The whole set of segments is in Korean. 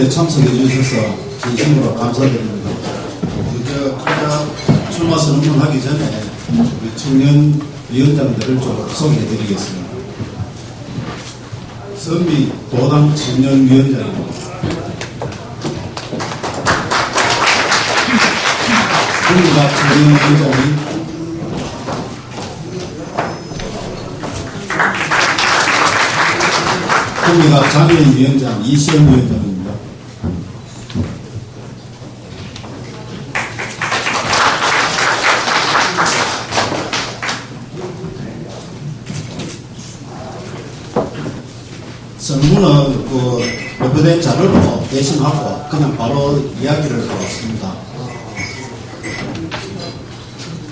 이렇게 참석해 주셔서 진심으로 감사드립니다. 출마 선언하기 전에 우리 청년 위원장들을 좀 소개해 드리겠습니다. 선미 도당 청년 위원장입니다. 국민학 청년 위원장이 국민학 장애인 위원장 이시영 위원장입니다. 선문은 발표된 자료로 대신하고 그냥 바로 이야기를 하겠습니다.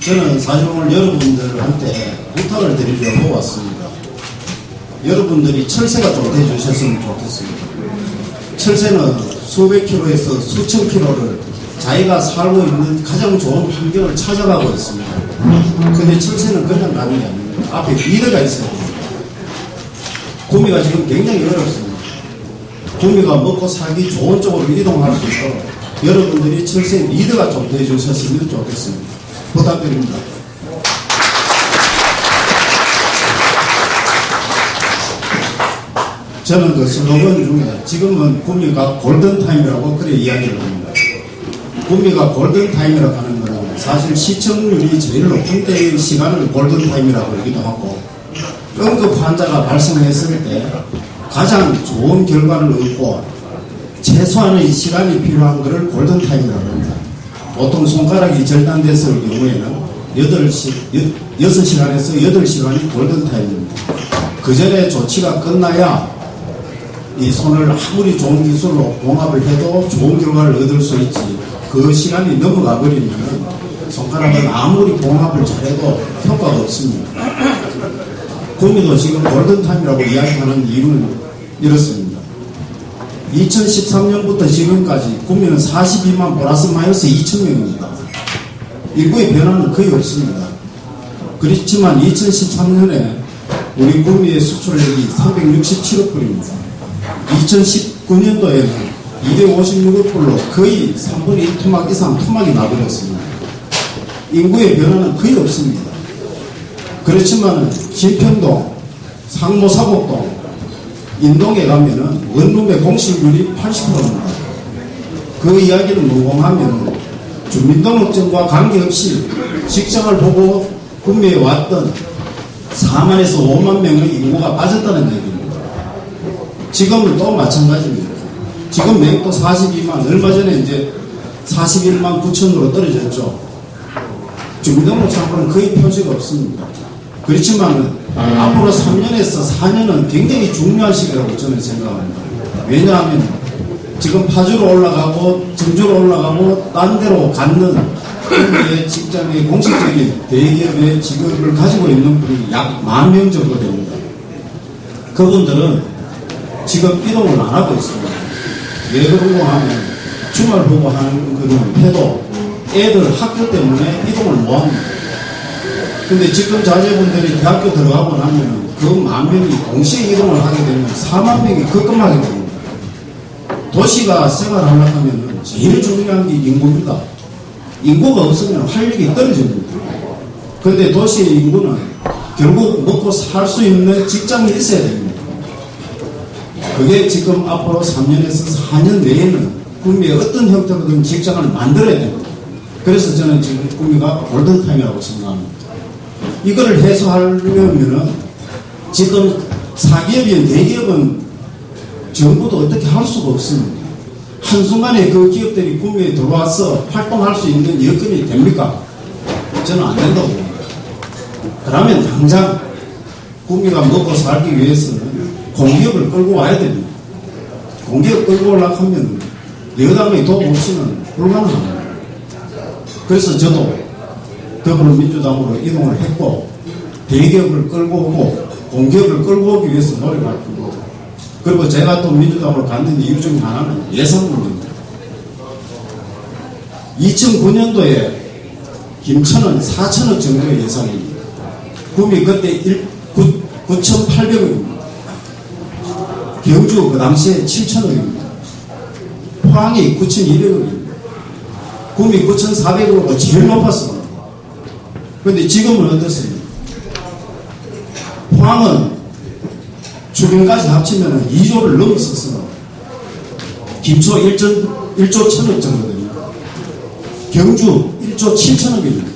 저는 사실 오늘 여러분들한테 부탁을 드리려고 왔습니다. 여러분들이 철새가 좀 돼주셨으면 좋겠습니다. 철새는 수백 킬로에서 수천 킬로를 자기가 살고 있는 가장 좋은 환경을 찾아가고 있습니다. 근데 철새는 그냥 가는 게 아닙니다. 앞에 리더가 있어야 됩니다. 구미가 지금 굉장히 어렵습니다. 구미가 먹고 살기 좋은 쪽으로 이동할 수 있도록 여러분들이 철새 리더가 좀 돼주셨으면 좋겠습니다. 부탁드립니다. 저는 그 슬로건 중에 지금은 구미가 골든타임이라고 그래 이야기를 합니다. 구미가 골든타임이라고 하는 것은 사실 시청률이 제일 높은 때의 시간을 골든타임이라고 그러기도 하고 응급 환자가 발생했을 때 가장 좋은 결과를 얻고 최소한의 시간이 필요한 것을 골든타임이라고 합니다. 보통 손가락이 절단됐을 경우에는 6시간에서 8시간이 골든타임입니다. 그 전에 조치가 끝나야 이 손을 아무리 좋은 기술로 봉합을 해도 좋은 결과를 얻을 수 있지, 그 시간이 넘어가 버리면 손가락은 아무리 봉합을 잘해도 효과가 없습니다. 구미도 지금 골든타임이라고 이야기하는 이유는 이렇습니다. 2013년부터 지금까지 구미는 42만 플러스 마이너스 2,000명입니다. 인구의 변화는 거의 없습니다. 그렇지만 2013년에 우리 구미의 수출액이 367억 불입니다. 2019년도에는 256억 불로 거의 3분의 1 토막 이상 토막이 나버렸습니다. 인구의 변화는 거의 없습니다. 그렇지만 신평동, 상모사곡동, 인동에 가면은 원룸의 공실률이 80%입니다. 그 이야기를 무공하면 주민등록증과 관계없이 직장을 보고 구미에 왔던 4만에서 5만 명의 인구가 빠졌다는 얘기입니다. 지금은 또 마찬가지입니다. 지금 맹도 42만, 얼마 전에 이제 41만 9천으로 떨어졌죠. 주민등록상으로는 거의 표시가 없습니다. 그렇지만 앞으로 3년에서 4년은 굉장히 중요한 시기라고 저는 생각합니다. 왜냐하면 지금 파주로 올라가고 정주로 올라가고 딴 데로 갖는 국내의 직장의 공식적인 대기업의 직업을 가지고 있는 분이 약 10,000명 정도 됩니다. 그분들은 지금 이동을 안 하고 있습니다. 왜 그런가 하면 주말 보고 하는 거는 해도 애들 학교 때문에 이동을 못 합니다. 근데 지금 자제분들이 대학교 들어가고 나면 그 10,000명이 동시에 이동을 하게 되면 40,000명이 급급하게 됩니다. 도시가 생활하려고 하면 제일 중요한 게 인구입니다. 인구가 없으면 활력이 떨어집니다. 그런데 도시의 인구는 결국 먹고 살 수 있는 직장이 있어야 됩니다. 그게 지금 앞으로 3년에서 4년 내에는 구미에 어떤 형태로든 직장을 만들어야 됩니다. 그래서 저는 지금 구미가 골든타임이라고 생각합니다. 이거를 해소하려면은 지금 사기업이나 대기업은 정부도 어떻게 할 수가 없습니다. 한순간에 그 기업들이 구미에 들어와서 활동할 수 있는 여건이 됩니까? 저는 안 된다고 봅니다. 그러면 당장 구미가 먹고 살기 위해서는 공기업을 끌고 와야 됩니다. 공기업 끌고 올라가면 여당의 도움 없이는 불가능합니다. 그래서 저도 더불어민주당으로 이동을 했고 대기업을 끌고 오고 공기업을 끌고 오기 위해서 노력할 겁니다. 그리고 제가 또 민주당으로 갔는 이유 중에 하나는 예산 문제입니다. 2009년도에 김천은 4천억 정도의 예산입니다. 구미 그때 9,800억입니다. 경주 그 당시에 7천억입니다. 포항이 9,200억입니다. 구미 9,400억으로 제일 높았습니다. 그런데 지금은 어떻습니까? 포항은 주변까지 합치면 2조를 넘었었습니다. 김초 1조 1,000억 정도거든요. 경주 1조 7천억입니다.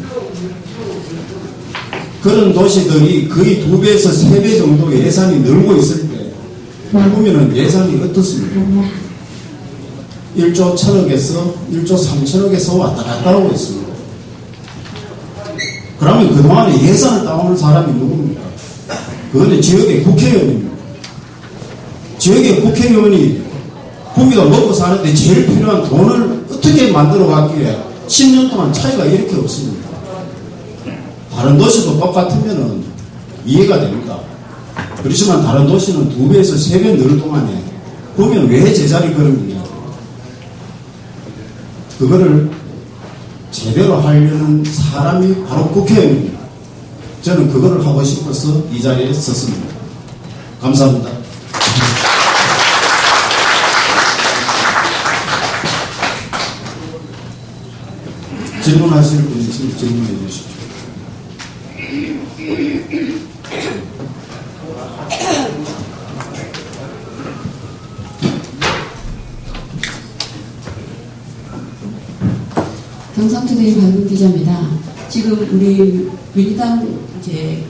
그런 도시들이 거의 2배에서 3배 정도의 예산이 늘고 있을 때 보면은 예산이 어떻습니까? 1조 1,000억에서 1조 3천억에서 왔다 갔다 하고 있습니다. 그러면 그동안에 예산을 따오는 사람이 누굽니까? 그거는 지역의 국회의원입니다. 지역의 국회의원이 구미가 먹고 사는데 제일 필요한 돈을 어떻게 만들어 갔기에 10년 동안 차이가 이렇게 없습니다. 다른 도시도 똑같으면은 이해가 됩니다. 그렇지만 다른 도시는 2배에서 3배 늘 동안에 보면 왜 제자리 걸음이냐. 그거를 제대로 하려는 사람이 바로 국회의원입니다. 저는 그거를 하고 싶어서 이 자리에 섰습니다. 감사합니다. 질문하실 분 있으면 질문해 주십시오. 경상투데이 박윤 기자입니다. 지금 우리 민주당 이제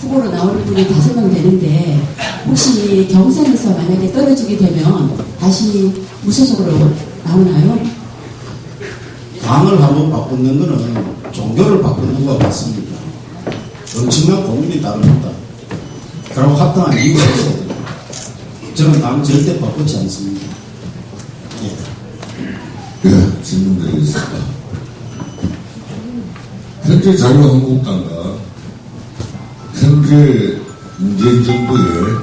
후보로 나오는 분이 5명 되는데 혹시 경선에서 만약에 떨어지게 되면 다시 무소속으로 나오나요? 당을 한번 바꾸는 것은 종교를 바꾸는 것과 같습니다. 엄청난 고민이 따릅니다. 그러고 합당한 이유가 있어야 됩니다. 저는 당 절대 바꾸지 않습니다. 예, 질문드리겠습니다. 현재 자유한국당과 현재 문재인 정부의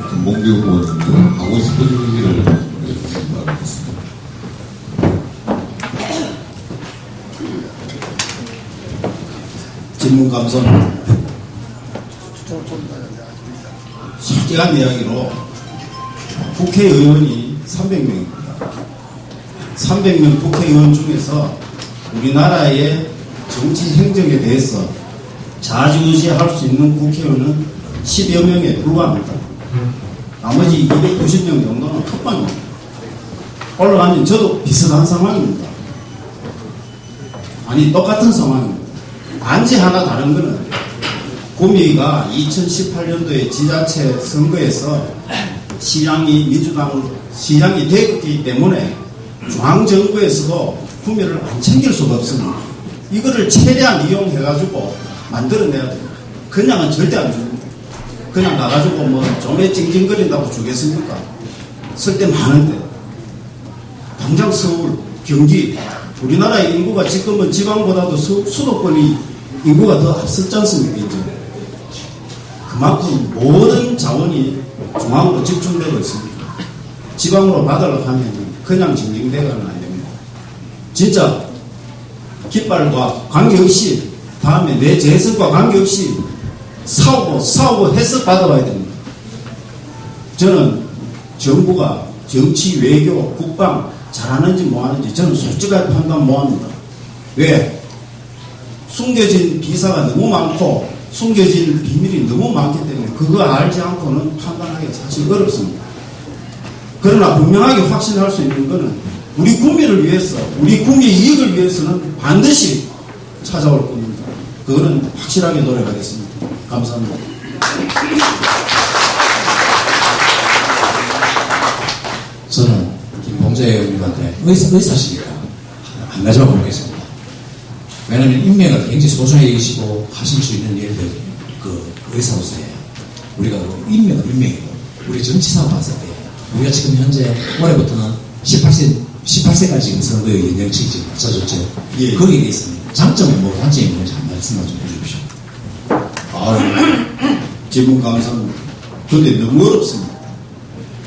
김봉기 후보님도 하고 싶은 얘기를 해주시기 바라겠습니다. 질문 감사합니다. 솔직한 이야기로 국회의원이 300명입니다. 300명 국회의원 중에서 우리나라의 정치 행정에 대해서 좌지우지할 수 있는 국회의원은 10여 명에 불과합니다. 나머지 290명 정도는 컵방입니다. 올라가면 저도 비슷한 상황입니다. 아니 똑같은 상황입니다. 단지 하나 다른 거는 구미가 2018년도에 지자체 선거에서 시장이 됐기 때문에 중앙정부에서도 구미를 안 챙길 수가 없습니다. 이거를 최대한 이용해가지고 만들어내야 됩니다. 그냥은 절대 안 줍니다. 그냥 가가지고 뭐 좀에 찡찡거린다고 주겠습니까? 쓸 때 많은데. 당장 서울, 경기, 우리나라의 인구가 지금은 지방보다도 수도권이 인구가 더 앞섰지 않습니까? 이제. 그만큼 모든 자원이 중앙으로 집중되고 있습니다. 지방으로 받으려고 하면 그냥 징징대가는 안 됩니다. 진짜 깃발과 관계없이 다음에 내 재선과 관계없이 싸우고 해서 받아와야 됩니다. 저는 정부가 정치, 외교, 국방 잘하는지 뭐하는지 저는 솔직하게 판단 못합니다. 왜? 숨겨진 비사가 너무 많고 숨겨진 비밀이 너무 많기 때문에 그거 알지 않고는 판단하기가 사실 어렵습니다. 그러나 분명하게 확신할 수 있는 것은 우리 국민을 위해서, 우리 국민의 이익을 위해서는 반드시 찾아올 겁니다. 그거는 확실하게 노력하겠습니다. 감사합니다. 저는 김봉재 의원님한테 의사시니까 한 가지만 묻겠습니다. 왜냐하면 인맥을 굉장히 소중히 여기시고 하실 수 있는 일들, 그 의사로서의 우리가 인맥이고 우리 정치사로 봤을 때 우리가 지금 현재 올해부터는 18세까지 지금 선거의 연령층이 지금 맞춰졌죠. 예. 거기에 대해서 장점은 뭐 단점이 뭔지 한 말씀만 좀 해주십시오. 질문 감사합니다. 근데 너무 어렵습니다.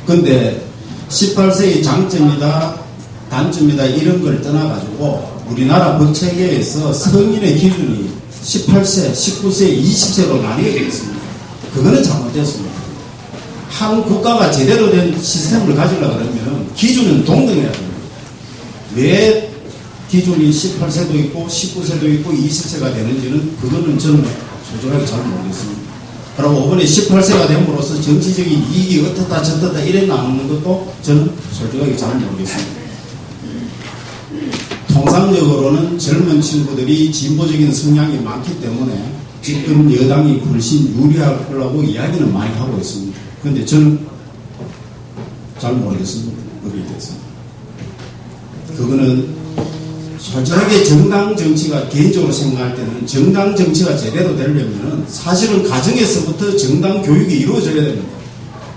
근데 18세의 장점이다, 단점이다 이런 걸 떠나가지고 우리나라 법체계에서 성인의 기준이 18세, 19세, 20세로 나뉘어져 있습니다. 그거는 잘못됐습니다. 한 국가가 제대로 된 시스템을 가지려고 그러면 기준은 동등해야 됩니다. 왜 기준이 18세도 있고 19세도 있고 20세가 되는지는 그거는 저는 솔직하게 잘 모르겠습니다. 그리고 이번에 18세가 됨으로써 정치적인 이익이 어떻다 저떻다 이래 나오는 것도 저는 솔직하게 잘 모르겠습니다. 통상적으로는 젊은 친구들이 진보적인 성향이 많기 때문에 지금 여당이 훨씬 유리할 거라고 이야기는 많이 하고 있습니다. 그런데 저는 잘 모르겠습니다. 거기에 대해서. 그거는 솔직하게 정당 정치가 개인적으로 생각할 때는 정당 정치가 제대로 되려면 사실은 가정에서부터 정당 교육이 이루어져야 됩니다.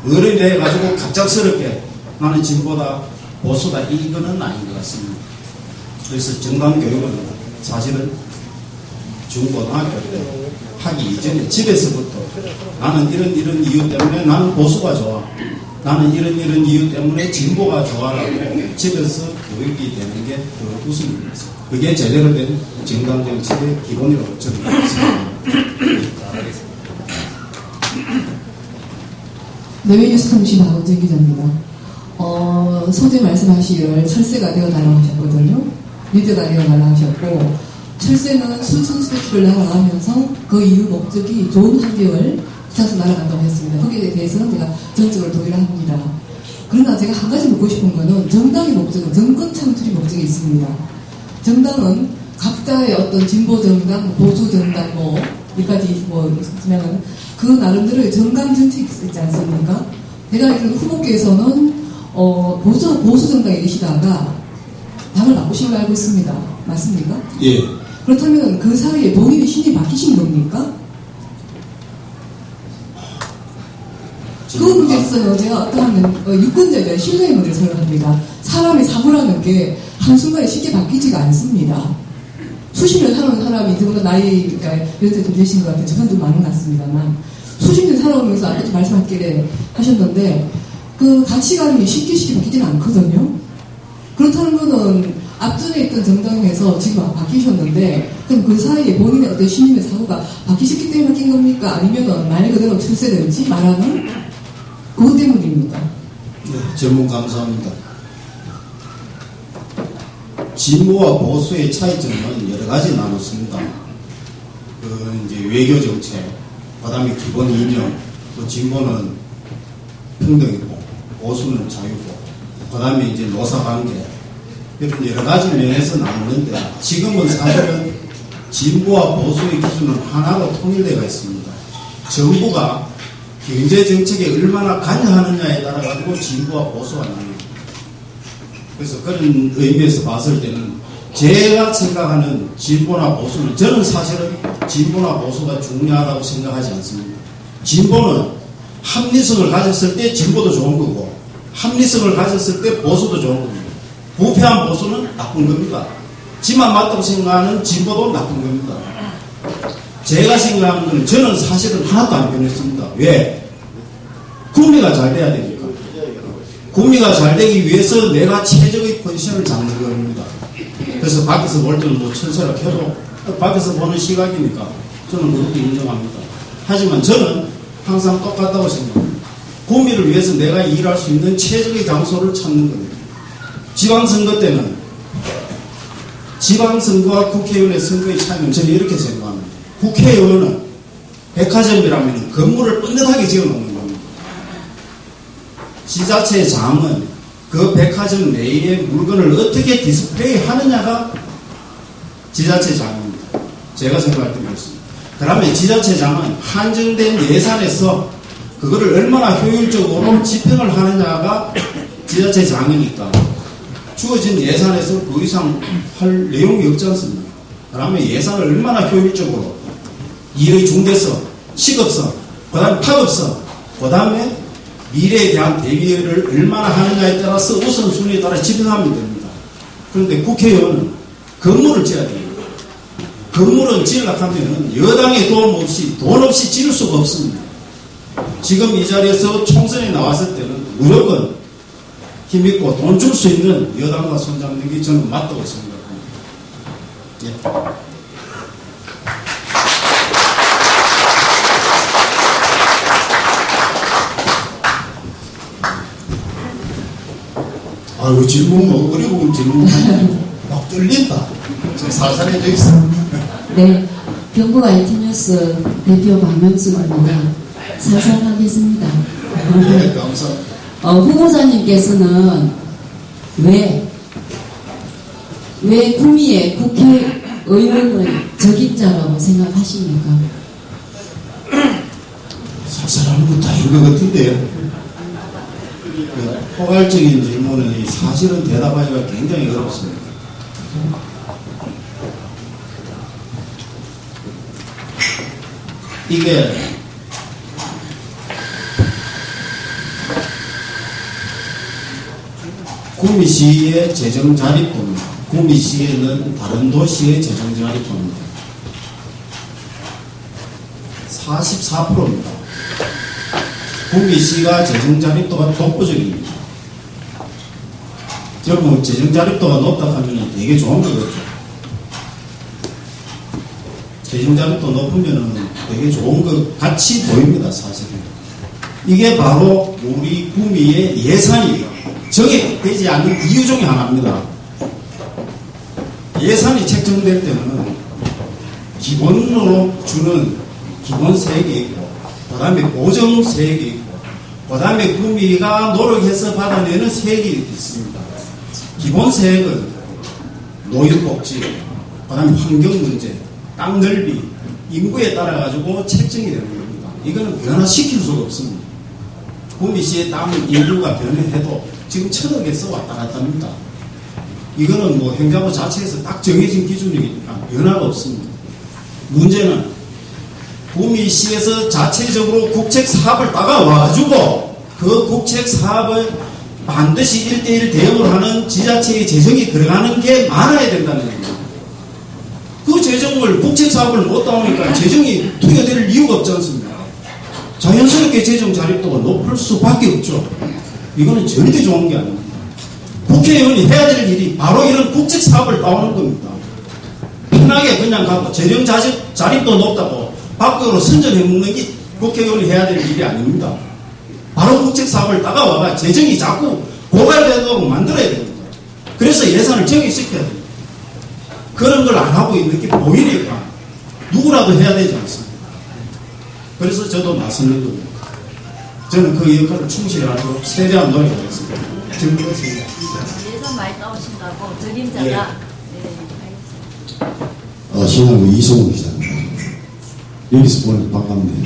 어른이 돼가지고 갑작스럽게 나는 진보다 보수다 이거는 아닌 것 같습니다. 그래서 정당 교육은 사실은 중고등학교 때 하기 이전에 집에서부터 나는 이런 이유 때문에 나는 보수가 좋아. 나는 이런 이유 때문에 진보가 좋아라고 집에서 교육이 되는 게 그 우선입니다. 그게 제대로 된 정당 정치의 기본이라고 저는 생각합니다. 내외뉴스통신 박원정 기자입니다. 소재 말씀하시기를 철새가 되어달라고 하셨거든요. 리더가 되어달라고 하셨고, 철새는 수천수백킬을 날아가면서 그 이후 목적이 좋은 환경을 찾아서 날아간다고 했습니다. 거기에 대해서는 제가 전적으로 동의를 합니다. 그러나 제가 한 가지 묻고 싶은 거는 정당의 목적은 정권 창출의 목적이 있습니다. 정당은 각자의 어떤 진보 정당, 보수 정당 여기까지 있으면 그 나름대로의 정강 정책이 있지 않습니까? 제가 알기로는 후보께서는 보수 정당에 계시다가 당을 바꾸신 걸 알고 있습니다. 맞습니까? 예. 그렇다면 그 사이에 본인이 신이 바뀌신 겁니까? 그 문제에서는 제가 어떠한 유권자에 대한 신뢰의 문제를 생각합니다. 사람의 사고라는 게 한순간에 쉽게 바뀌지가 않습니다. 수십 년 살아온 사람이 저보다 나이가 연세 좀 되신 것 같아요. 저도 많은 것 같습니다만 수십 년 살아오면서 아까도 말씀하셨길래 하셨는데 그 가치관이 쉽게 바뀌지는 않거든요. 그렇다는 거는 앞전에 있던 정당에서 지금 바뀌셨는데 그럼 그 사이에 본인의 어떤 신념의 사고가 바뀌셨기 때문에 바뀐 겁니까? 아니면 말 그대로 출세든지 말하는 그것 때문입니까? 네, 질문 감사합니다. 진보와 보수의 차이점은 여러 가지 나눴습니다. 이제 외교 정책, 그다음에 기본 이념, 또 진보는 평등이고 보수는 자유고, 그다음에 이제 노사관계 이런 여러 가지 면에서 나누는데 지금은 사실은 진보와 보수의 기준은 하나로 통일되어 있습니다. 정부가 경제 정책에 얼마나 관여하느냐에 따라 가지고 진보와 보수가 나뉩니다. 그래서 그런 의미에서 봤을 때는 제가 생각하는 진보나 보수는 저는 사실은 진보나 보수가 중요하다고 생각하지 않습니다. 진보는 합리성을 가졌을 때 진보도 좋은 거고 합리성을 가졌을 때 보수도 좋은 겁니다. 부패한 보수는 나쁜 겁니다. 지만 맞다고 생각하는 진보도 나쁜 겁니다. 제가 생각하는 건 저는 사실은 하나도 안 변했습니다. 왜? 구미가 잘 돼야 되니까. 구미가 잘 되기 위해서 내가 최적의 포지션을 잡는 겁니다. 그래서 밖에서 볼 때는 철새라 켜도 밖에서 보는 시각이니까 저는 그렇게 인정합니다. 하지만 저는 항상 똑같다고 생각합니다. 구미를 위해서 내가 일할 수 있는 최적의 장소를 찾는 겁니다. 지방선거 때는 지방선거와 국회의원의 선거의 차이는 저는 이렇게 생각합니다. 국회의원은 백화점이라면 건물을 뻔듯하게 지어놓는 겁니다. 지자체장은 그 백화점 내의 물건을 어떻게 디스플레이 하느냐가 지자체장입니다. 제가 생각할 때 그렇습니다. 그러면 지자체장은 한정된 예산에서 그거를 얼마나 효율적으로 집행을 하느냐가 지자체장이니까 주어진 예산에서 그 이상 할 내용이 없지 않습니까? 그러면 예산을 얼마나 효율적으로 일의 중대성, 시급성, 그 다음에 파급성, 그 다음에 미래에 대한 대비를 얼마나 하느냐에 따라서 우선순위에 따라 집행하면 됩니다. 그런데 국회의원은 건물을 지어야 됩니다. 건물은 지으려고 하면 여당의 도움 없이 돈 없이 지을 수가 없습니다. 지금 이 자리에서 총선에 나왔을 때는 무조건 힘있고 돈 줄 수 있는 여당과 손잡는 게 저는 맞다고 생각합니다. 예. 아유, 질문 뭐, 어려운 질문하니 막 떨린다. 지금 살살해져 있어. 네, 경북 IT뉴스 대표 박명수입니다. 살살 하겠습니다. 네, 감사합니다. 후보자님께서는 왜 구미의 국회의원을 적임자라고 생각하십니까? 살살하는 거 다인 것 같은데요. 포괄적인 질문은 사실은 대답하기가 굉장히 어렵습니다. 이게 구미시의 재정 자립도입니다. 구미시에는 다른 도시의 재정 자립도입니다. 44%입니다. 구미시가 재정 자립도가 독보적입니다. 여러분, 재정 자립도가 높다 하면 되게 좋은 거겠죠. 재정 자립도 높으면 되게 좋은 것 같이 보입니다, 사실은. 이게 바로 우리 구미의 예산이 정액되지 않는 이유 중에 하나입니다. 예산이 책정될 때는 기본으로 주는 기본 세액이 있고, 그 다음에 보정 세액이 있고, 그 다음에 구미가 노력해서 받아내는 세액이 있습니다. 기본 세액은 노인복지, 그 다음에 환경 문제, 땅 넓이, 인구에 따라 가지고 책정이 되는 겁니다. 이거는 변화시킬 수가 없습니다. 구미시의 땅 인구가 변해도 지금 1,000억에서 왔다 갔다 합니다. 이거는 뭐 행정부 자체에서 딱 정해진 기준이니까 변화가 없습니다. 문제는 구미시에서 자체적으로 국책 사업을 따가와가지고 그 국책 사업을 반드시 1:1 대응을 하는 지자체의 재정이 들어가는 게 많아야 된다는 겁니다. 그 재정을 국책 사업을 못 따오니까 재정이 투여될 이유가 없지 않습니까? 자연스럽게 재정 자립도가 높을 수밖에 없죠. 이거는 절대 좋은 게 아닙니다. 국회의원이 해야 될 일이 바로 이런 국책 사업을 따오는 겁니다. 편하게 그냥 가고 재정 자립도 높다고 밖으로 선전해 먹는 게 국회의원이 해야 될 일이 아닙니다. 바로 국책 사업을 따가와가 재정이 자꾸 고갈되도록 만들어야 됩니다. 그래서 예산을 정액시켜야 됩니다. 그런 걸 안 하고 있는 게 보이니까 누구라도 해야 되지 않습니까? 그래서 저도 나서는 겁니다. 저는 그 역할을 충실히 하고 최대한 노력하겠습니다. 정부였습니다. 예산 많이 나오신다고 적임자가. 예. 네, 알겠습니다. 신한부 이성훈 기자입니다. 여기서 보니 반갑네요.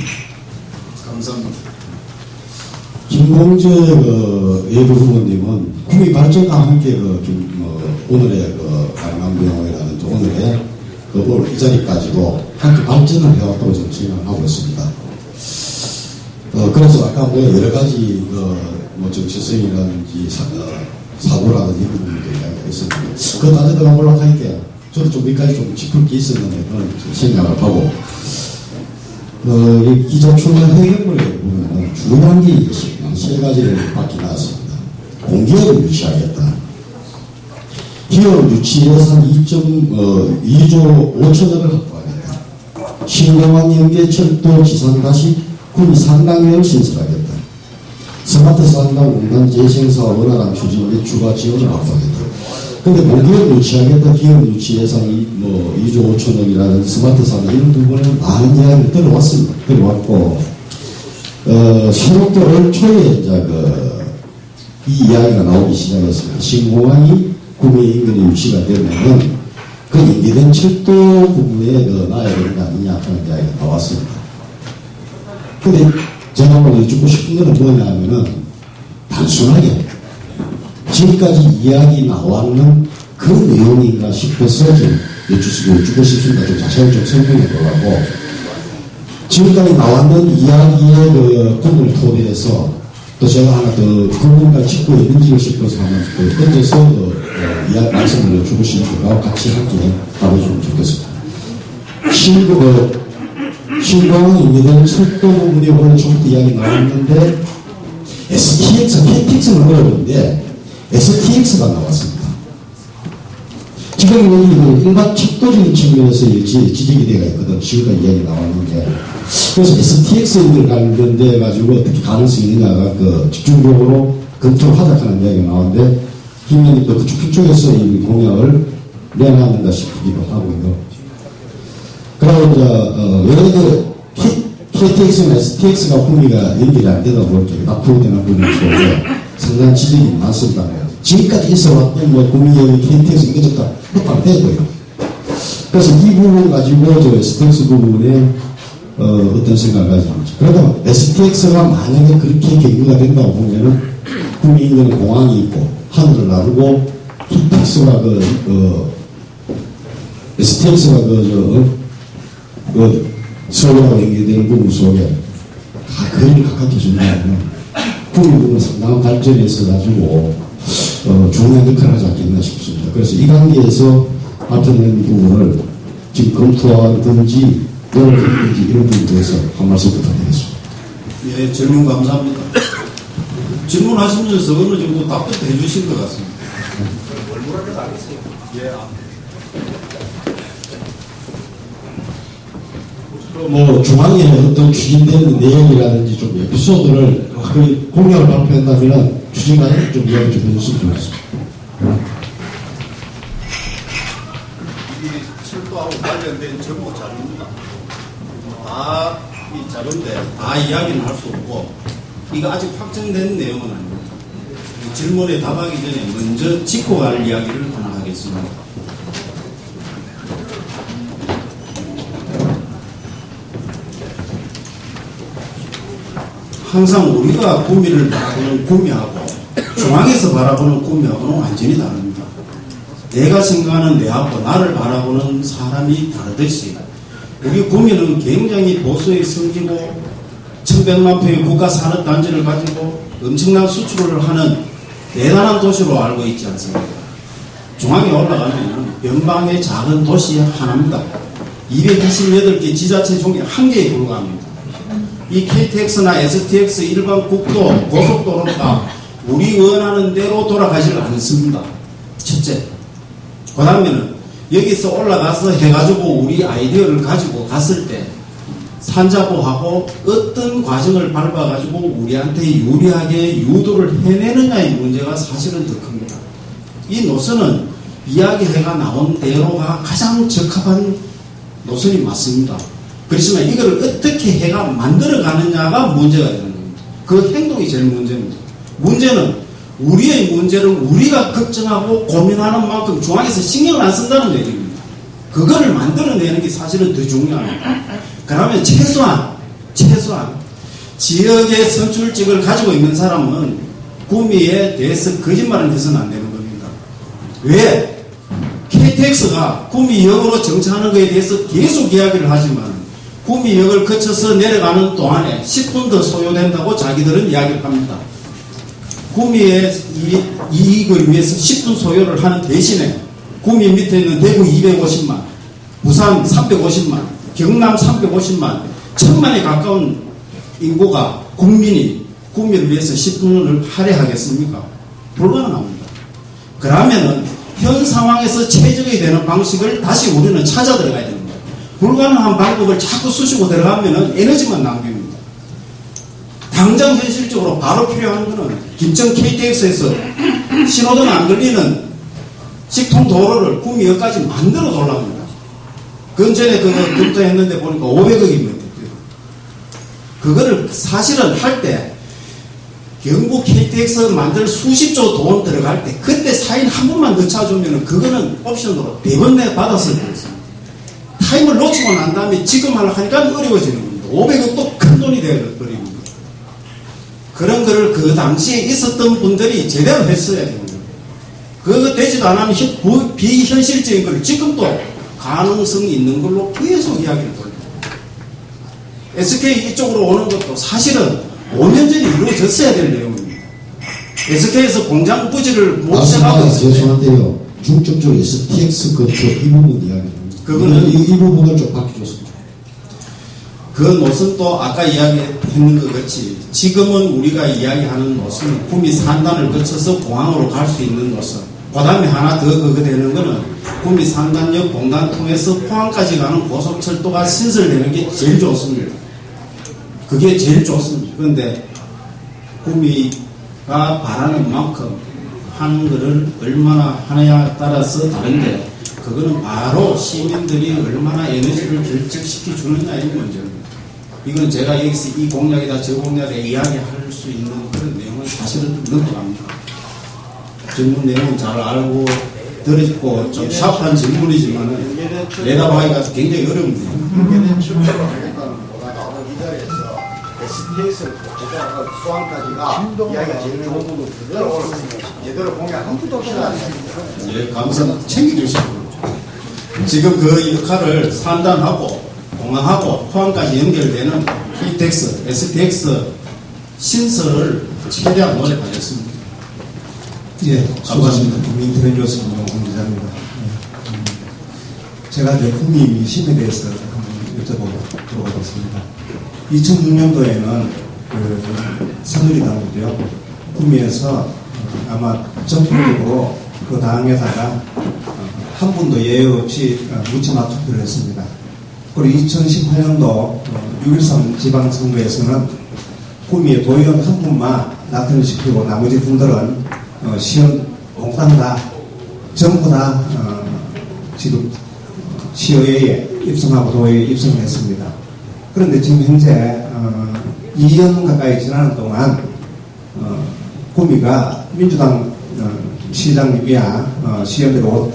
감사합니다. 김봉재 예비 후보님은 구미 발전과 함께 오늘의 강남병원이라든지 오늘의 오늘 이 자리까지도 함께 발전을 해왔다고 저는 생각하고 있습니다. 그래서 아까 여러 가지 정치성이라든지 사고라든지 이런 부분들 이야기가 있었는데 그거 따지다가 올라가니까 저도 좀 몇 가지 좀 짚을 게 있었는데 그건 생각을 하고 이 기자 출연 회견문에 보면 중요한 게 세 가지를 밖에 나왔습니다. 공기업을 유치하겠다. 기업 유치 예산 2조 5천억을 확보하겠다. 신공항 연계 철도 지상 다시 구미 상당면을 신설하겠다. 스마트 상당 공단 재생사업 원활한 추진 및 추가 지원을 확보하겠다. 근데 공기업 유치하겠다, 기업 유치 예산이 2조 5천억이라는 스마트 상당 이런 부분은 많은 이야기를 들어왔습니다. 들어왔고, 새롭게 올 초에 이 이야기가 나오기 시작했습니다. 신공항이 구미 인근에 유치가 되면은 그 인계된 철도 부분에 나야 되는 거 아니냐 하는 이야기가 나왔습니다. 근데 제가 오늘 여쭙고 싶은 것은 뭐냐면은 단순하게 지금까지 이야기 나왔는 그 내용인가 싶어서 좀 여쭙고 싶습니다. 좀 자세히 좀 설명해 보려고. 지금까지 나왔는 이야기의 부분을 토대해서 또 제가 하나 더 부분까지 짚고 있는지 싶어서 한번 던져서 이야기 말씀을 여쭈고 싶은 거와 같이 함께 다뤄주면 좋겠습니다. 신공항 인계된 철도 부분에 오늘 좀부터 이야기 나왔는데 STX, KTX는 어려운데 STX가 나왔습니다. 지금 일반 철도적인 측면에서 지적이 되어 있거든. 지금까지 이야기 나왔는데 그래서 STX에 관련돼 가지고 어떻게 가능성이 있느냐가 집중적으로 검토를 하자 하는 이야기가 나왔는데 김 의원님도 그쪽에서 이 공약을 내놨는가 싶기도 하고요. 그리고 이제 KTX나 STX가 품위가 연결이 안 되다 보니까 납품되는 부분이 있어서 상당한 지적이 많습니다. 지금까지 있어왔던 국민의힘 KTX 이것도 다 협박되고요. 그래서 이 부분 가지고 저 STX 부분에 어떤 생각을 가지고 있죠. 그래도 STX가 만약에 그렇게 경유가 된다고 보면은 국민의힘 공항이 있고 하늘을 나르고 KTX가 STX가 서울하고 연계되는 부분 속에 거리를 가깝게 준다면 국민들은 상당한 발전에 있어가지고 중요한 역할을 하지 않겠나 싶습니다. 그래서 이 관계에서 맡아낸 부분을 지금 검토하든지 노력하든지 이런 부분에 대해서 한 말씀 부탁드리겠습니다. 예, 질문 감사합니다. 질문하시면서 어느 정도 답변도 해주신 것 같습니다. 뭐 중앙에 어떤 추진되는 내용이라든지 좀 에피소드를 그 공약을 발표한다면 추진관에 좀 이야기 좀 해주시면 좋겠습니다. 이 철도하고 관련된 정보 자료입니다. 다 이 자료인데 다 이야기는 할 수 없고 이거 아직 확정된 내용은 아닙니다. 질문에 답하기 전에 먼저 짚고 갈 이야기를 하나 하겠습니다. 항상 우리가 구미를 바라보는 구미하고 중앙에서 바라보는 구미하고는 완전히 다릅니다. 내가 생각하는 내하고 나를 바라보는 사람이 다르듯이 우리 구미는 굉장히 보수에 섬기고 1100만 평의 국가산업단지를 가지고 엄청난 수출을 하는 대단한 도시로 알고 있지 않습니까? 중앙에 올라가면 변방의 작은 도시 하나입니다. 228개 지자체 중에 한 개에 불과합니다. 이 KTX나 STX 일반 국도 고속도로가 우리 원하는 대로 돌아가질 않습니다. 첫째. 그 다음에는 여기서 올라가서 해가지고 우리 아이디어를 가지고 갔을 때 산자부하고 어떤 과정을 밟아가지고 우리한테 유리하게 유도를 해내느냐의 문제가 사실은 더 큽니다. 이 노선은 이야기해가 나온 대로가 가장 적합한 노선이 맞습니다. 그렇지만 이걸 어떻게 해가 만들어가느냐가 문제가 되는 겁니다. 그 행동이 제일 문제입니다. 문제는 우리의 문제를 우리가 걱정하고 고민하는 만큼 중앙에서 신경을 안 쓴다는 얘기입니다. 그거를 만들어내는 게 사실은 더 중요합니다. 그러면 최소한 지역의 선출직을 가지고 있는 사람은 구미에 대해서 거짓말을 해서는 안 되는 겁니다. 왜? KTX가 구미역으로 정차하는 것에 대해서 계속 이야기를 하지만 구미역을 거쳐서 내려가는 동안에 10분 더 소요된다고 자기들은 이야기를 합니다. 구미의 이익을 위해서 10분 소요를 하는 대신에 구미 밑에 있는 대구 250만, 부산 350만, 경남 350만, 1000만에 가까운 인구가 국민이 구미를 위해서 10분을 할애하겠습니까? 불가능합니다. 그러면은 현 상황에서 최적이 되는 방식을 다시 우리는 찾아 들어가야 됩니다. 불가능한 방법을 자꾸 쑤시고 들어가면은 에너지만 낭비입니다. 당장 현실적으로 바로 필요한 것은 김천 KTX에서 신호등 안 걸리는 직통 도로를 구미역까지 만들어 놓으랍니다. 그 전에 검토했는데 보니까 500억입니다. 그거를 사실은 할 때 경북 KTX 만들 수십조 돈 들어갈 때 그때 사인 한 번만 더 차주면 그거는 옵션으로 대번 내 받았을 거였습니다. 타임을 놓치고 난 다음에 지금 하려고 하니까 어려워지는 겁니다. 500억도 큰 돈이 되어버립니다. 그런 거를 그 당시에 있었던 분들이 제대로 했어야 됩니다. 그거 되지도 않으면 비현실적인 걸 지금도 가능성이 있는 걸로 계속 이야기를 돌립니다. SK 이쪽으로 오는 것도 사실은 5년 전에 이루어졌어야 될 내용입니다. SK에서 공장 부지를 못 시작하고 있을 때 죄송한데요. 중점적으로 STX 그 이 부분 이야기입니다. 그거는 이 부분을 좀 바꿔줬습니다. 그 노선도 아까 이야기했는 것 같이 지금은 우리가 이야기하는 노선은 구미 산단을 거쳐서 공항으로 갈 수 있는 노선. 그 다음에 하나 더 그거 되는 거는 구미 산단역 공단 통해서 포항까지 가는 고속철도가 신설되는 게 제일 좋습니다. 그게 제일 좋습니다. 그런데 구미가 바라는 만큼 하는 거를 얼마나 하느냐에 따라서 다른데 그거는 바로 시민들이 얼마나 에너지를 결정시켜 주느냐의 문제입니다. 이건 제가 여기서 이 공약이다 저 공약에 이야기할 수 있는 그런 내용은 사실은 넘어갑니다. 질문 내용은 잘 알고 들었고 좀 샤프한 질문이지만 내다보기가 굉장히 어렵네요. 국회는 출처를 하겠다는 보다가 오늘 이 자리에서 STS를 제대로 수항까지가 이야기가 제일 좋은 부분 그대로 제대로 공약한 것도 없이 예, 감사 챙겨주시고 지금 그 역할을 산단하고 공항하고 포항까지 연결되는 PTX, STX 신설을 최대한 노력하겠습니다. 예, 감사합니다. 국민텔레뉴스 김용훈 기자입니다. 제가 이제 구미 민심에 대해서 한번 여쭤보도록 하겠습니다. 2006년도에는 그 새누리당이죠. 구미에서 아마 전폭적으로 그 당에다가 한 분도 예외 없이 묻지마 투표를 했습니다. 그리고 2018년도 6.13 지방선거에서는 구미의 도의원 한 분만 나타내시키고 나머지 분들은 시연 몽땅 다 전부 다 지금 시의회에 입성하고 도의회에 입성했습니다. 그런데 지금 현재 2년 가까이 지나는 동안 구미가 민주당 시장님이야 시의회로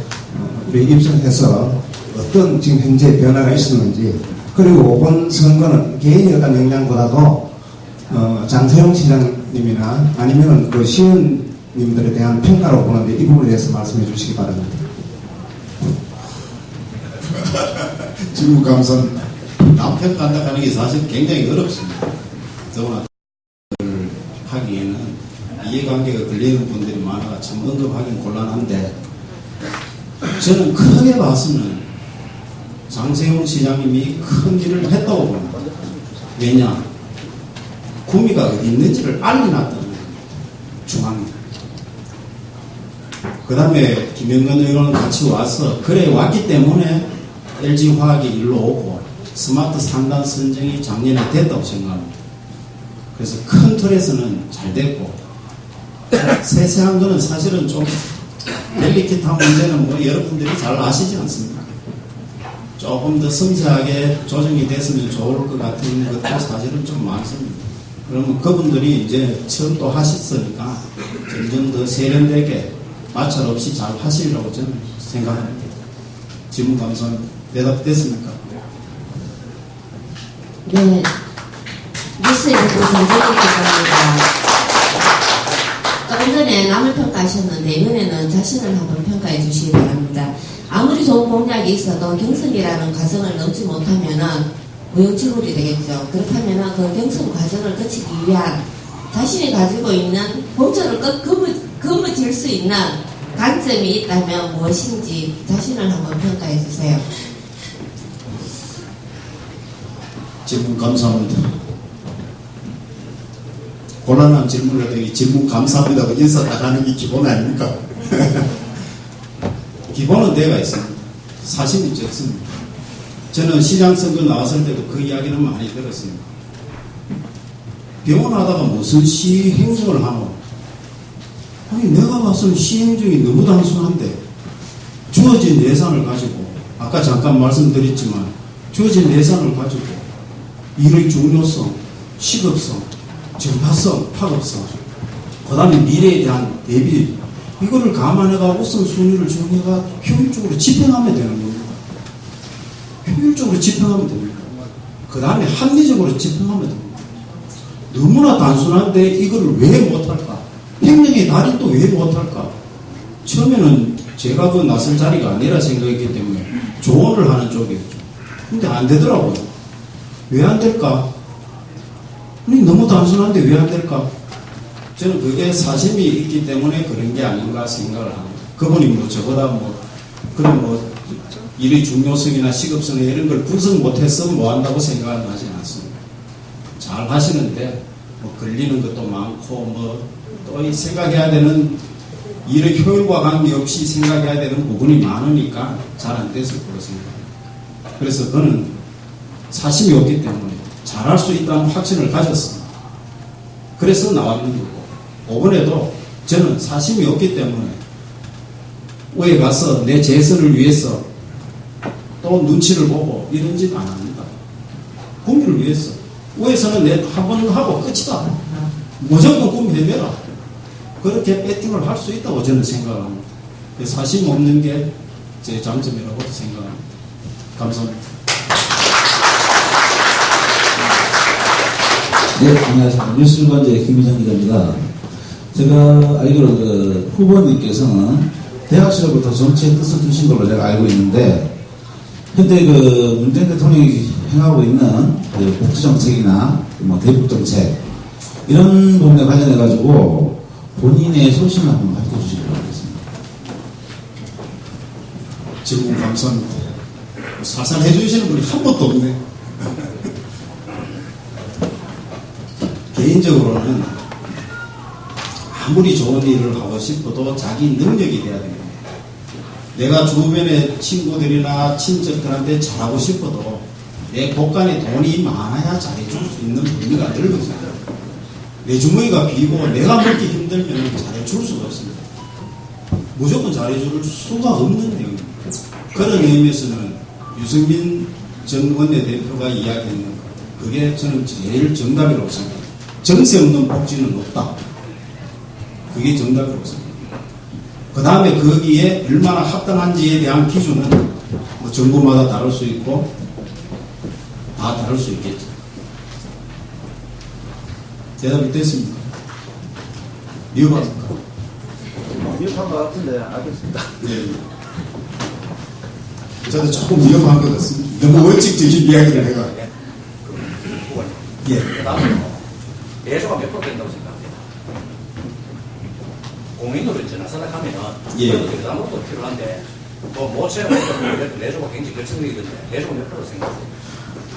우리 입성해서 어떤 지금 현재 변화가 있었는지, 그리고 이번 선거는 개인의 어떤 역량보다도 장세용 시장님이나 아니면 그 시의원님들에 대한 평가로 보는데 이 부분에 대해서 말씀해 주시기 바랍니다. 질문 감사합니다. 남평가한다 하는 게 사실 굉장히 어렵습니다. 더구나 하기에는 이해관계가 걸리는 분들이 많아서 참 언급하기는 곤란한데 저는 크게 봐서는 장세용 시장님이 큰 일을 했다고 봅니다. 왜냐? 구미가 어디 있는지를 알려놨다는 겁니다. 중앙에. 그 다음에 김영건 의원은 같이 와서 그래 왔기 때문에 LG화학이 일로 오고 스마트 상단 선정이 작년에 됐다고 생각합니다. 그래서 큰 틀에서는 잘 됐고 세세한 거는 사실은 좀 델리킷한 문제는 뭐 여러분들이 잘 아시지 않습니까? 조금 더 섬세하게 조정이 됐으면 좋을 것 같은 것도 사실은 좀 많습니다. 그러면 그분들이 이제 처음 또 하셨으니까 점점 더 세련되게 마찰 없이 잘 하시리라고 저는 생각합니다. 질문 감사합니다. 대답됐습니까? 네, 뉴스에 대해서 전해드리겠습니다. 조금 전에 남을 평가하셨는데 이번에는 자신을 한번 평가해 주시기 바랍니다. 아무리 좋은 공약이 있어도 경선이라는 과정을 넘지 못하면은 무용지물이 되겠죠. 그렇다면은 그 경선 과정을 거치기 위한 자신이 가지고 있는 본전을 거머쥘 수 있는 강점이 있다면 무엇인지 자신을 한번 평가해 주세요. 질문 감사합니다. 곤란한 질문을 하더니 질문 감사합니다고 인사 딱 하는 게 기본 아닙니까? 기본은 내가 있습니다. 사심이 적습니다. 저는 시장 선거 나왔을 때도 그 이야기는 많이 들었습니다. 병원 하다가 무슨 시행정을 하노? 아니 내가 봤을 때 시행정이 너무 단순한데 주어진 예산을 가지고 아까 잠깐 말씀드렸지만 주어진 예산을 가지고 일의 중요성, 시급성, 전파성, 파급성, 그 다음에 미래에 대한 대비 이거를 감안해가 우선순위를 정해가 효율적으로 집행하면 되는 겁니다. 효율적으로 집행하면 됩니다. 그 다음에 합리적으로 집행하면 됩니다. 너무나 단순한데 이거를 왜 못할까? 행정의 달인도 왜 못할까? 처음에는 제가 그 나설 자리가 아니라 생각했기 때문에 조언을 하는 쪽이었죠. 근데 안 되더라고요. 왜 안 될까? 아니, 너무 단순한데 왜 안 될까? 저는 그게 사심이 있기 때문에 그런 게 아닌가 생각을 합니다. 그분이 뭐 저보다 뭐 그런 뭐 일의 중요성이나 시급성이나 이런 걸 분석 못해서 뭐 한다고 생각은 하지 않습니다. 잘 하시는데 뭐 걸리는 것도 많고 뭐 또 생각해야 되는 일의 효율과 관계없이 생각해야 되는 부분이 많으니까 잘 안 됐을 거라고 생각합니다. 그래서 그는 사심이 없기 때문에 잘할 수 있다는 확신을 가졌습니다. 그래서 나왔는 거고 이번에도 저는 사심이 없기 때문에 의회 가서 내 재선을 위해서 또 눈치를 보고 이런 짓 안 합니다. 국민을 위해서. 의회에서는 내 한 번 하고 끝이다. 무조건 국민해내라. 그렇게 배팅을 할 수 있다고 저는 생각합니다. 사심 없는 게 제 장점이라고 생각합니다. 감사합니다. 네, 안녕하십니까. 뉴스일간지의 김희정 기자입니다. 제가 알기로 그 후보님께서는 대학 시절부터 정치에 뜻을 두신 걸로 제가 알고 있는데, 현재 그 문재인 대통령이 행하고 있는 그 복지정책이나 뭐 대북정책, 이런 부분에 관련해가지고 본인의 소신을 한번 밝혀주시기 바라겠습니다. 질문 감사합니다. 살살 해주시는 분이 한 번도 없네. 개인적으로는 아무리 좋은 일을 하고 싶어도 자기 능력이 돼야 됩니다. 내가 주변의 친구들이나 친척들한테 잘하고 싶어도 내 곳간에 돈이 많아야 잘해줄 수 있는 범위가 넓어져요. 내 주머니가 비고 내가 먹기 힘들면 잘해줄 수가 없습니다. 무조건 잘해줄 수가 없는 내용입니다. 그런 의미에서는 유승민 전 원내대표가 이야기했는 것, 그게 저는 제일 정답이라고 생각합니다. 정세 없는 복지는 없다. 그게 정답이라고 생각합니다. 그 다음에 거기에 얼마나 합당한지에 대한 기준은 뭐 정부마다 다를 수 있고 다 다를 수 있겠죠. 대답이 됐습니까? 미흡합니까? 미흡한 것 같은데 알겠습니다. 네. 저도 조금 위험한 것 같습니다. 너무 원칙적인 이야기를 해가. 예. 예수가 몇 프로 된다고 생각합니다. 공인으로 이제 나서나가면은 예. 대단한 필요한데 뭐 모처럼 내수가 굉장히 결정적이던데 내수가 몇 프로 생각하세요?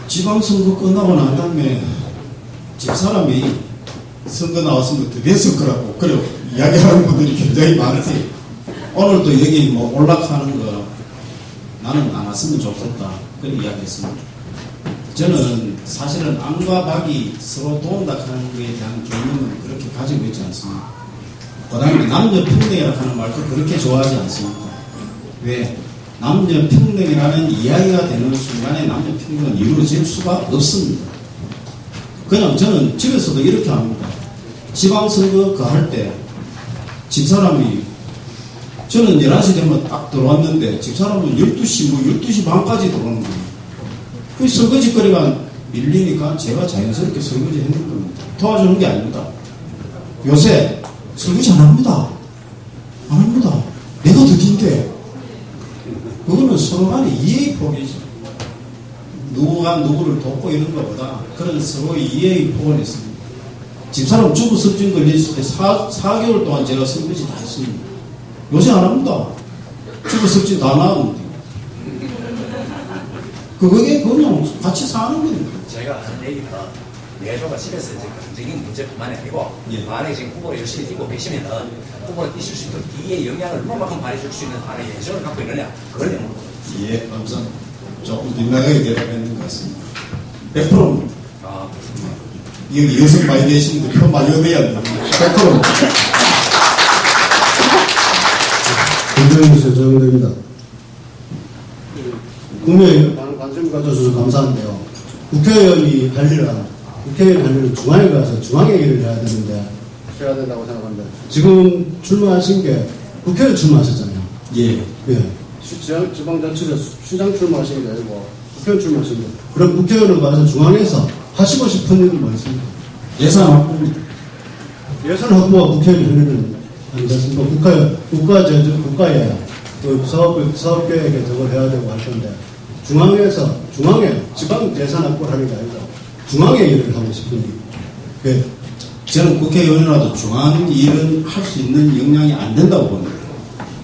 지방선거 끝나고 난 다음에 집사람이 선거 나왔으면 더 됐을 거라고 그래 이야기하는 분들이 굉장히 많으세요. 오늘도 여기 뭐 올라가는 거 나는 안 왔으면 좋겠다 그런 이야기했습니다. 저는 사실은 안과 박이 서로 도움다 하는 것에 대한 개념은 그렇게 가지고 있지 않습니다. 그 다음에 남녀 평등이라고 하는 말도 그렇게 좋아하지 않습니다. 왜? 남녀 평등이라는 이야기가 되는 순간에 남녀 평등은 이루어질 수가 없습니다. 그냥 저는 집에서도 이렇게 합니다. 지방선거 할 때 집사람이 저는 11시 되면 딱 들어왔는데 집사람은 12시 12시 반까지 들어오는 거예요. 그 설거지거리가 밀리니까 제가 자연스럽게 설거지 했는 겁니다. 도와주는 게 아닙니다. 요새 설거지 안 합니다. 안 합니다. 내가 덕인데 그거는 서로 간의 이해의 폭이죠. 누구가 누구를 돕고 이런 것보다 그런 서로의 이해의 폭을 했습니다. 집사람 주부섭진 걸렸을 때 4개월 동안 제가 설거지 다 했습니다. 요새 안 합니다. 주부섭진 다 나왔는데. 그게 그냥 같이 사는 겁니다. 제가 하는 얘기는 내조가 집에서 이제 경쟁인 문제뿐만이 아니고 예. 만약에 지금 후보를 열심히 뛰고 계시면은 후보를 뛰실 수 있도록 뒤에 영향을 얼마만큼 발휘해줄 수 있는 하나의 예정을 갖고 있느냐 그걸 내는 거예요. 예, 감사합니다. 조금 민망하게 대답했는 것 같습니다. 100%입니다. 아, 그렇습니다. 여기 여성 많이 계시는데 표 많이 얻어야 됩니다. 100%입니다. 김정일에서 정됩니다. 국민의 많은 관심 가져주셔서 감사한데요. 국회의원이 할 일은 국회의원 할 일은 중앙에 가서 중앙의 일을 해야 되는데 해야 된다고 생각합니다. 지금 출마하신 게 국회의원 출마하셨잖아요. 예. 예. 지방자치를 시장 출마하신 게 아니고 국회의원 출마하신 거. 그럼 국회의원을 가서 중앙에서 하시고 싶은 일은 뭐 있습니까? 예산 확보입니다. 예산 확보와 국회의원이 할 일은 아니겠습니까? 국가에 그 사업 계획에 저걸 해야 되고 할 건데 중앙에 지방 예산 확보를 하는 게 아니라 중앙에 일을 하고 싶은 일. 예. 저는 국회의원이라도 중앙 일은 할 수 있는 역량이 안 된다고 봅니다.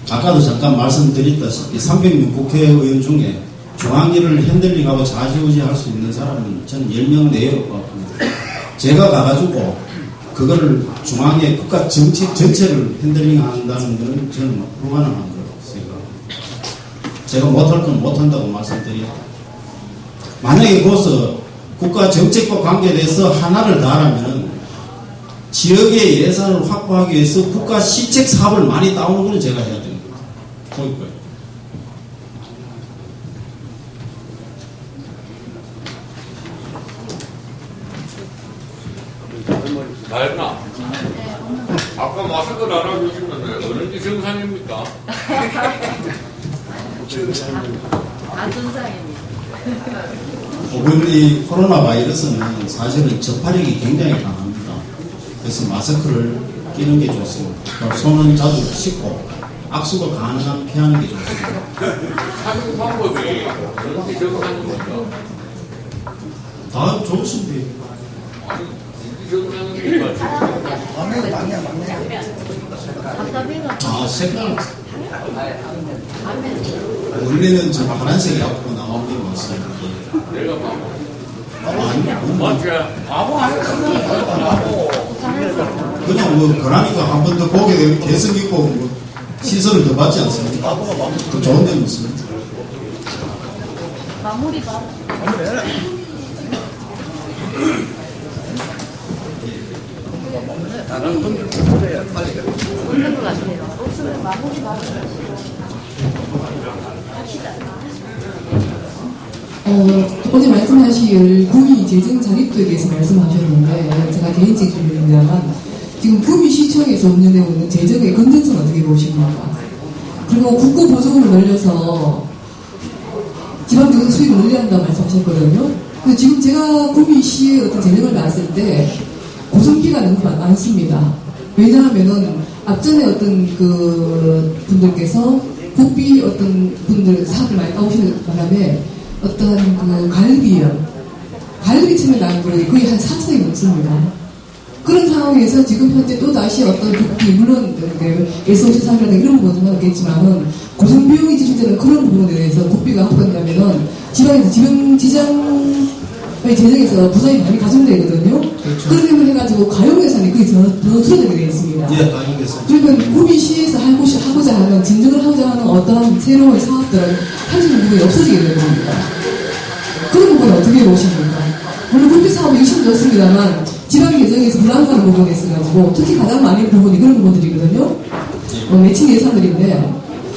아까도 잠깐 말씀드렸다시피 300명 국회의원 중에 중앙 일을 핸들링하고 좌지우지 할 수 있는 사람은 저는 10명 내에 없고 제가 가가지고 그거를 중앙의 국가 정책 전체를 핸들링 한다는 것은 저는 불가능한 거라고 생각합니다. 제가 못할 건 못한다고 말씀드립니다. 만약에 거기서 국가 정책과 관계돼서 하나를 다 하면 지역의 예산을 확보하기 위해서 국가 시책 사업을 많이 따오는 건 제가 해야 됩니다. 거기 거예요. 나였나? 아까 마스크 나눠주시는데 어느 게 정상입니까? 안전상입니다. 이 코로나 바이러스는 사실은 전파력이 굉장히 강합니다. 그래서 마스크를 끼는 게 좋습니다. 손은 자주 씻고 악수가 가능한 피하는 게 좋습니다. 사용 방법이 어느 게 정상입니까? 다 좋으신데. 아, 색깔. 원래는 저 파란색이 앞으로 나온 게 맞습니다. 내가 아니, 바보 아니야. 그냥 뭐, 그러니까 한 번 더 보게 되면 개성 있고, 뭐 시선을 더 받지 않습니까? 더 좋은 데는 있습니다. 마무리 봐. 다른 분들 그래야 빨리 가. 없는 것 같아요. 없으면 마무리 봐. 합시다. 어제 말씀하신 구미 재정 자립도에 대해서 말씀하셨는데 제가 개인적입니다만 지금 구미시청에서 운영되고 있는 재정의 건전성 어떻게 보십니까? 그리고 국고 보조금을 늘려서 지방정부 수익을 늘려야 한다고 말씀하셨거든요. 근데 지금 제가 구미시의 어떤 재정을 봤을 때 고성비가 너무 많습니다. 왜냐하면은 앞전에 어떤 그 분들께서 국비 어떤 분들 사업을 많이 따오시는 바람에 어떤 그 갈비 채널 나는 분이 거의 한 4천이 넘습니다. 그런 상황에서 지금 현재 또 다시 어떤 국비, 물론 SOC3이라든가 이런 부분은 없겠지만은 고성비용이 지출되는 그런 부분에 대해서 국비가 확보된다면은 지방에서 지장의 재정에서 부담이 많이 가중되거든요. 그렇죠. 그런 걸 해가지고 가용 예산이 거의 더 줄어들게 되어 있습니다. 예, 가용 예산. 그러니까 구미시에서 하고자 하는, 진정을 하고자 하는 어떠한 새로운 사업들은 한시는 부분이 없어지게 되는 겁니다. 그런 부분은 어떻게 보십니까? 물론 국비 사업이 유심히 좋습니다만 지방 예정에서 불안가는 부분이 있어가지고 특히 가장 많은 부분이 그런 부분들이거든요. 매칭 예산들인데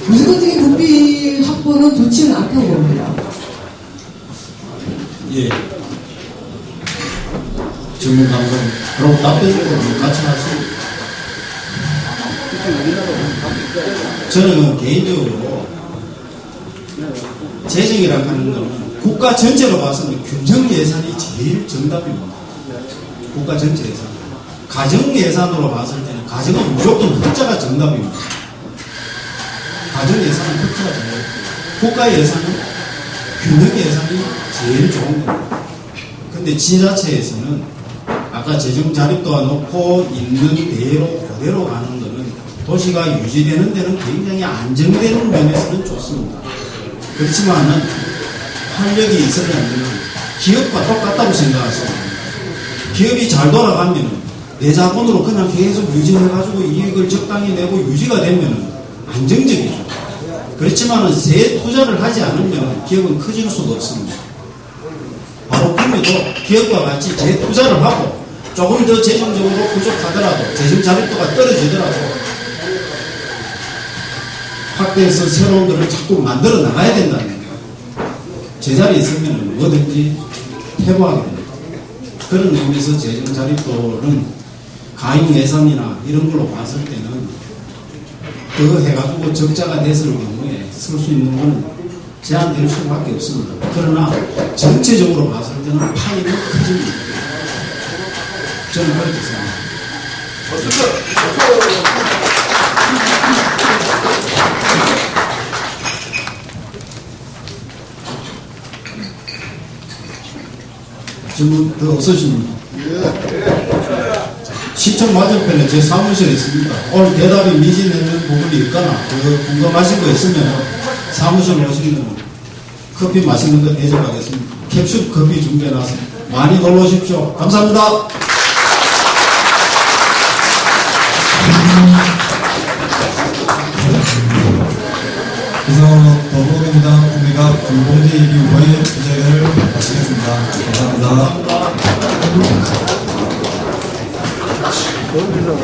무조건적인 국비 확보는 좋지는 않다고 봅니다. 예. 질문 감사합니다. 그럼 답변으로 같이 하시고. 저는 개인적으로 재정이라고 하는 것은 국가 전체로 봐서는 균형 예산이 제일 정답입니다. 국가 전체 예산. 가정 예산으로 봤을 때는 가정은 무조건 흑자가 정답입니다. 가정 예산은 흑자가 정답입니다. 국가 예산은 균형 예산이 제일 좋은 겁니다. 근데 지자체에서는 아까 재정 자립도가 높고 있는 대로 그대로 가는 거는 도시가 유지되는 데는 굉장히 안정되는 면에서는 좋습니다. 그렇지만은 활력이 있으려면 기업과 똑같다고 생각하시면 기업이 잘 돌아가면은 내 자본으로 그냥 계속 유지해가지고 이익을 적당히 내고 유지가 되면은 안정적이죠. 그렇지만은 새 투자를 하지 않으면 기업은 커질 수가 없습니다. 바로 구미도 기업과 같이 재투자를 하고 조금 더 재정적으로 부족하더라도 재정 자립도가 떨어지더라도 확대해서 새로운 것을 자꾸 만들어 나가야 된다는 거예요. 제자리에 있으면 뭐든지 해보하게 됩니다. 그런 의미에서 재정 자립도는 가용 예산이나 이런 걸로 봤을 때는 그거 해가지고 적자가 됐을 경우에 쓸 수 있는 건 제한될 수밖에 없습니다. 그러나 전체적으로 봤을 때는 파이는 커집니다. 저는 그렇게 생각합니다. 질문 더 없으십니까? 시청 맞은편에 제 사무실에 있습니다. 오늘 대답이 미진했는 부분이 있거나 궁금하신 거 있으면 사무실 오시면 커피 마시는 거 대접하겠습니다. 캡슐 커피 준비해놨습니다. 많이 놀러 오십시오. 감사합니다. 이상 더불어민주당 국민의당 김봉재 이기 후보의 기자회견을 마치겠습니다. 감사합니다. 거기서